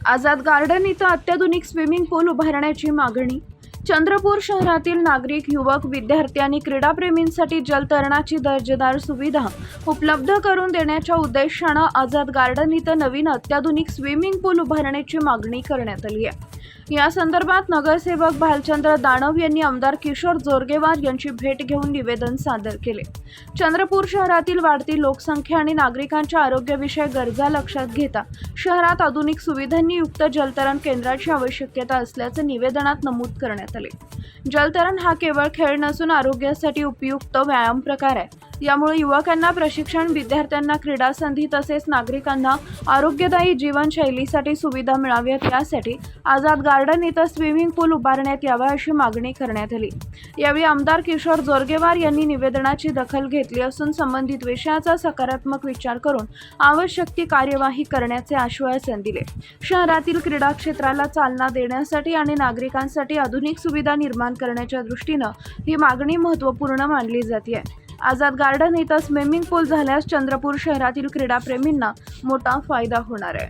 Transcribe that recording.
Azad garden इथं अत्याधुनिक swimming पूल उभारण्याची मागणी. चंद्रपूर शहरातील नागरिक, युवक, विद्यार्थी आणि क्रीडाप्रेमींसाठी जलतरणाची दर्जेदार सुविधा उपलब्ध करून देण्याच्या उद्देशानं आझाद गार्डन इथं नवीन अत्याधुनिक स्विमिंग पूल उभारण्याची मागणी करण्यात आली आहे. या संदर्भात नगरसेवक भालचंद्र दानव यांनी आमदार किशोर जोरगेवार यांची भेट घेऊन निवेदन सादर केले. चंद्रपूर शहरातील वाढती लोकसंख्या आणि नागरिकांच्या आरोग्यविषयक गरजा लक्षात घेता शहरात आधुनिक सुविधांनी युक्त जलतरण केंद्राची आवश्यकता असल्याचे निवेदनात नमूद करण्यात आले. जलतरण हा केवळ खेळ नसून आरोग्यासाठी उपयुक्त व्यायाम प्रकार आहे. यामुळे युवकांना प्रशिक्षण, विद्यार्थ्यांना क्रीडा संधी तसेच नागरिकांना आरोग्यदायी जीवनशैलीसाठी सुविधा मिळाव्यात यासाठी आझाद गार्डन इथं स्विमिंग पूल उभारण्यात यावा अशी मागणी करण्यात आली. यावेळी आमदार किशोर जोरगेवार यांनी निवेदनाची दखल घेतली असून संबंधित विषयाचा सकारात्मक विचार करून आवश्यक ती कार्यवाही करण्याचे आश्वासन दिले. शहरातील क्रीडा क्षेत्राला चालना देण्यासाठी आणि नागरिकांसाठी आधुनिक सुविधा निर्माण करण्याच्या दृष्टीनं ही मागणी महत्त्वपूर्ण मानली जाते. आझाद गार्डन इथं स्विमिंग पूल झाल्यास चंद्रपूर शहरातील क्रीडाप्रेमींना मोठा फायदा होणार आहे.